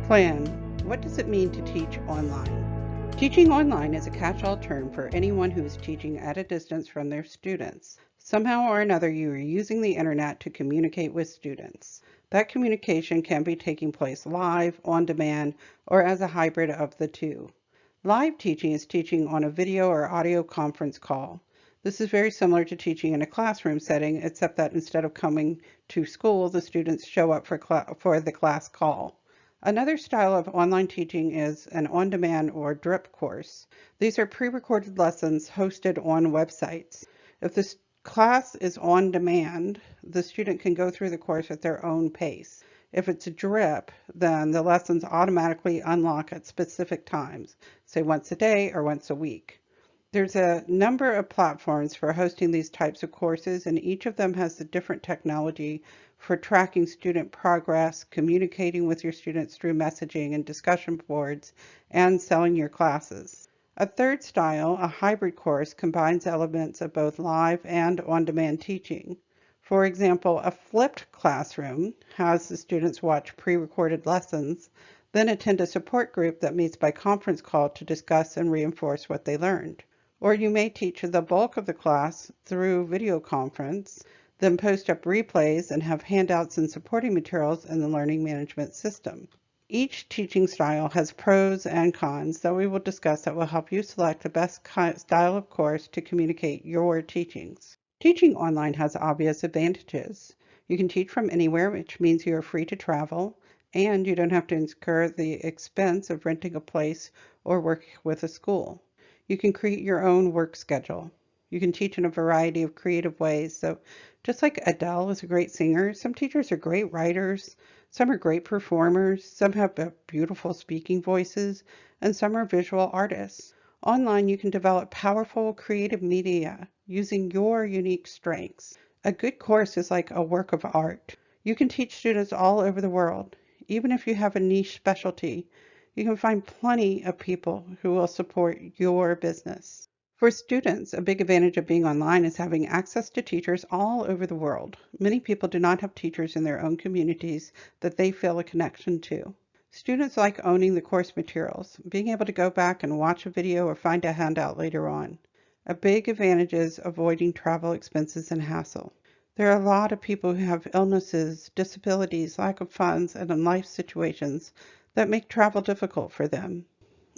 Plan. What does it mean to teach online? Teaching online is a catch-all term for anyone who is teaching at a distance from their students. Somehow or another, you are using the internet to communicate with students. That communication can be taking place live, on demand, or as a hybrid of the two. Live teaching is teaching on a video or audio conference call. This is very similar to teaching in a classroom setting, except that instead of coming to school, the students show up for the class call. Another style of online teaching is an on-demand or drip course. These are pre-recorded lessons hosted on websites. If the class is on demand, the student can go through the course at their own pace. If it's a drip, then the lessons automatically unlock at specific times, say once a day or once a week. There's a number of platforms for hosting these types of courses, and each of them has a different technology for tracking student progress, communicating with your students through messaging and discussion boards, and selling your classes. A third style, a hybrid course, combines elements of both live and on-demand teaching. For example, a flipped classroom has the students watch pre-recorded lessons, then attend a support group that meets by conference call to discuss and reinforce what they learned. Or you may teach the bulk of the class through video conference, then post up replays and have handouts and supporting materials in the learning management system. Each teaching style has pros and cons that we will discuss that will help you select the best style of course to communicate your teachings. Teaching online has obvious advantages. You can teach from anywhere, which means you are free to travel, and you don't have to incur the expense of renting a place or work with a school. You can create your own work schedule. You can teach in a variety of creative ways. So just like Adele is a great singer, some teachers are great writers, some are great performers, some have beautiful speaking voices, and some are visual artists. Online, you can develop powerful creative media using your unique strengths. A good course is like a work of art. You can teach students all over the world. Even if you have a niche specialty, you can find plenty of people who will support your business. For students, a big advantage of being online is having access to teachers all over the world. Many people do not have teachers in their own communities that they feel a connection to. Students like owning the course materials, being able to go back and watch a video or find a handout later on. A big advantage is avoiding travel expenses and hassle. There are a lot of people who have illnesses, disabilities, lack of funds, and in life situations that make travel difficult for them.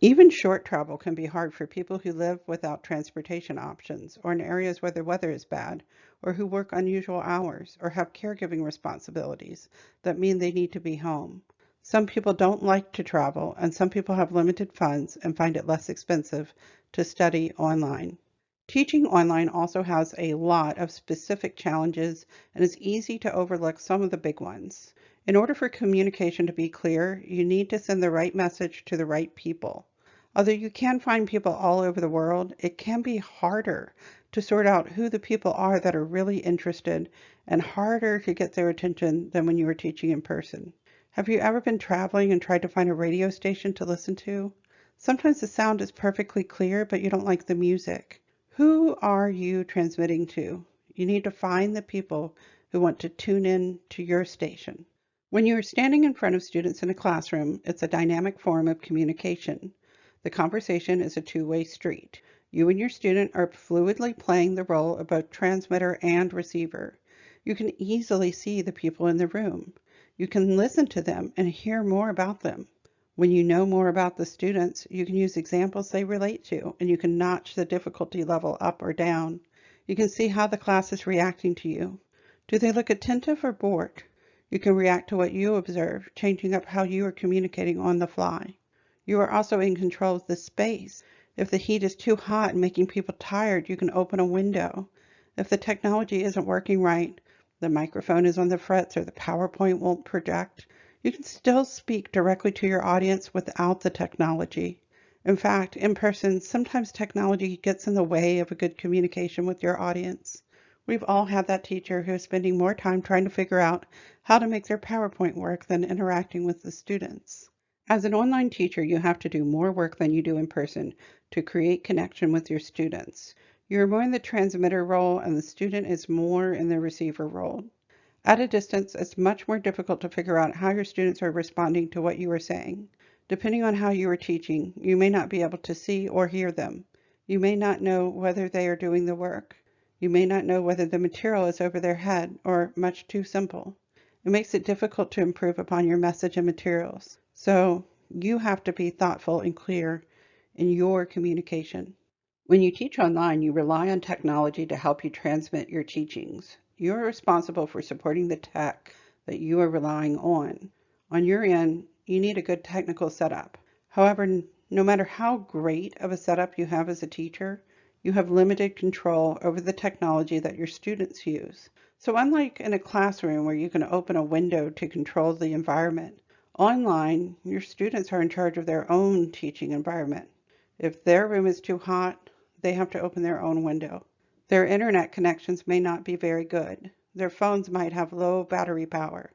Even short travel can be hard for people who live without transportation options, or in areas where the weather is bad, or who work unusual hours, or have caregiving responsibilities that mean they need to be home. Some people don't like to travel, and some people have limited funds and find it less expensive to study online. Teaching online also has a lot of specific challenges and is easy to overlook some of the big ones. In order for communication to be clear, you need to send the right message to the right people. Although you can find people all over the world, it can be harder to sort out who the people are that are really interested and harder to get their attention than when you were teaching in person. Have you ever been traveling and tried to find a radio station to listen to? Sometimes the sound is perfectly clear, but you don't like the music. Who are you transmitting to? You need to find the people who want to tune in to your station. When you are standing in front of students in a classroom, it's a dynamic form of communication. The conversation is a two-way street. You and your student are fluidly playing the role of both transmitter and receiver. You can easily see the people in the room. You can listen to them and hear more about them. When you know more about the students, you can use examples they relate to, and you can notch the difficulty level up or down. You can see how the class is reacting to you. Do they look attentive or bored? You can react to what you observe, changing up how you are communicating on the fly. You are also in control of the space. If the heat is too hot and making people tired, you can open a window. If the technology isn't working right, the microphone is on the frets or the PowerPoint won't project, you can still speak directly to your audience without the technology. In fact, in person, sometimes technology gets in the way of a good communication with your audience. We've all had that teacher who is spending more time trying to figure out how to make their PowerPoint work than interacting with the students. As an online teacher, you have to do more work than you do in person to create connection with your students. You're more in the transmitter role and the student is more in the receiver role. At a distance, it's much more difficult to figure out how your students are responding to what you are saying. Depending on how you are teaching, you may not be able to see or hear them. You may not know whether they are doing the work. You may not know whether the material is over their head or much too simple. It makes it difficult to improve upon your message and materials. So you have to be thoughtful and clear in your communication. When you teach online, you rely on technology to help you transmit your teachings. You are responsible for supporting the tech that you are relying on. On your end, you need a good technical setup. However, no matter how great of a setup you have as a teacher, you have limited control over the technology that your students use. So unlike in a classroom where you can open a window to control the environment, online, your students are in charge of their own teaching environment. If their room is too hot, they have to open their own window. Their internet connections may not be very good. Their phones might have low battery power.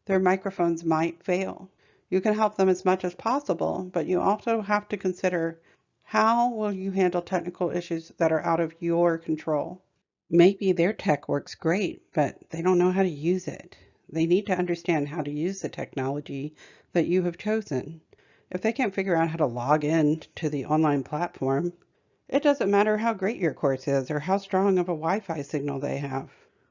Their microphones might fail. You can help them as much as possible, but you also have to consider how will you handle technical issues that are out of your control. Maybe their tech works great, but they don't know how to use it. They need to understand how to use the technology that you have chosen. If they can't figure out how to log in to the online platform, it doesn't matter how great your course is or how strong of a Wi-Fi signal they have.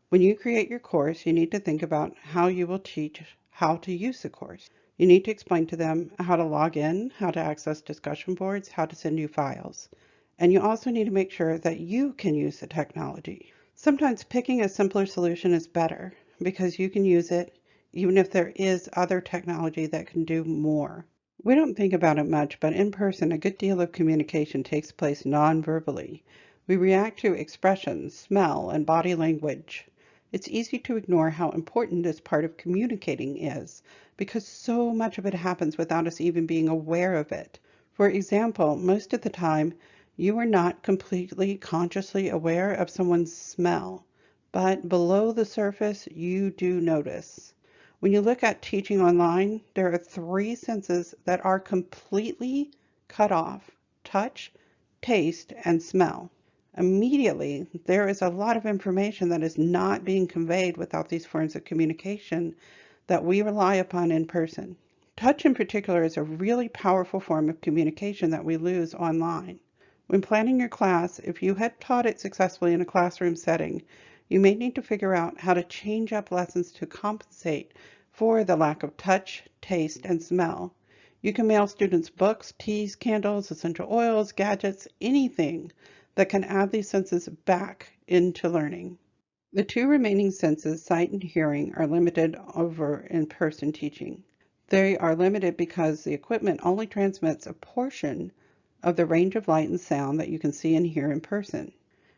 When you create your course, you need to think about how you will teach how to use the course. You need to explain to them how to log in, how to access discussion boards, how to send you files. And you also need to make sure that you can use the technology. Sometimes picking a simpler solution is better because you can use it even if there is other technology that can do more. We don't think about it much, but in person, a good deal of communication takes place non-verbally. We react to expressions, smell, and body language. It's easy to ignore how important this part of communicating is because so much of it happens without us even being aware of it. For example, most of the time, you are not completely consciously aware of someone's smell, but below the surface, you do notice. When you look at teaching online, there are three senses that are completely cut off: touch, taste, and smell. Immediately, there is a lot of information that is not being conveyed without these forms of communication that we rely upon in person. Touch in particular is a really powerful form of communication that we lose online. When planning your class, if you had taught it successfully in a classroom setting, you may need to figure out how to change up lessons to compensate for the lack of touch, taste, and smell. You can mail students books, teas, candles, essential oils, gadgets, anything that can add these senses back into learning. The two remaining senses, sight and hearing, are limited over in-person teaching. They are limited because the equipment only transmits a portion of the range of light and sound that you can see and hear in person.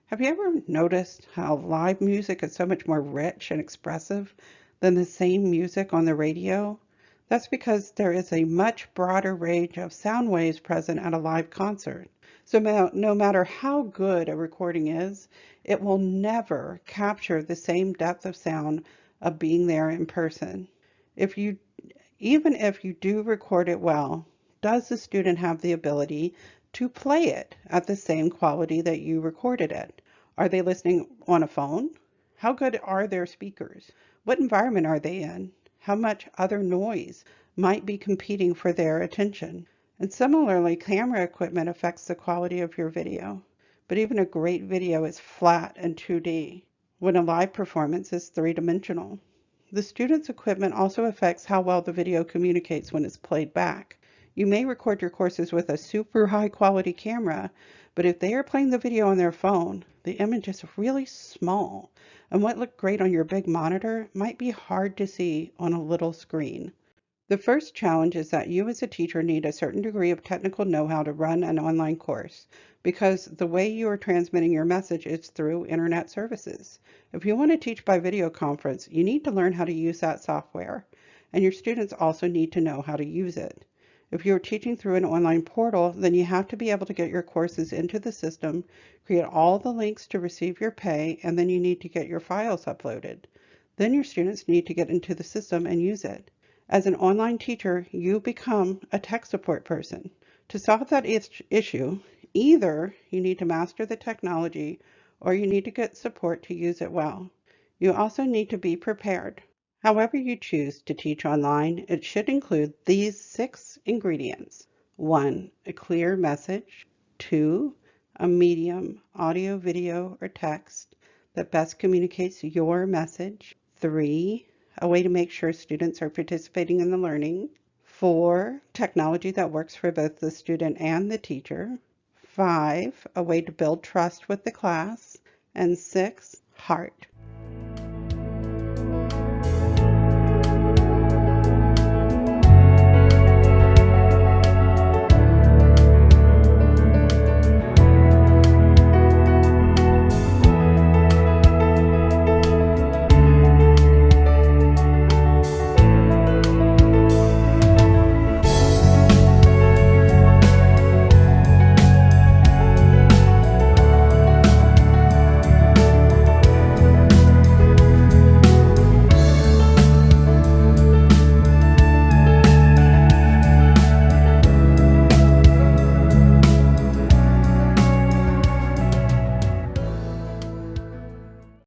Have you ever noticed how live music is so much more rich and expressive than the same music on the radio? That's because there is a much broader range of sound waves present at a live concert. So no matter how good a recording is, it will never capture the same depth of sound of being there in person. If you, even if you do record it well, does the student have the ability to play it at the same quality that you recorded it? Are they listening on a phone? How good are their speakers? What environment are they in? How much other noise might be competing for their attention? And similarly, camera equipment affects the quality of your video. But even a great video is flat and 2D, when a live performance is three-dimensional. The student's equipment also affects how well the video communicates when it's played back. You may record your courses with a super high quality camera, but if they are playing the video on their phone, the image is really small, and what looked great on your big monitor might be hard to see on a little screen. The first challenge is that you as a teacher need a certain degree of technical know-how to run an online course because the way you are transmitting your message is through internet services. If you want to teach by video conference, you need to learn how to use that software, and your students also need to know how to use it. If you're teaching through an online portal, then you have to be able to get your courses into the system, create all the links to receive your pay, and then you need to get your files uploaded. Then your students need to get into the system and use it. As an online teacher, you become a tech support person. To solve that issue, either you need to master the technology or you need to get support to use it well. You also need to be prepared. However you choose to teach online, it should include these 6 ingredients. 1. A clear message. 2. A medium, audio, video, or text that best communicates your message. 3. A way to make sure students are participating in the learning. 4. Technology that works for both the student and the teacher. 5. A way to build trust with the class. And 6. Heart.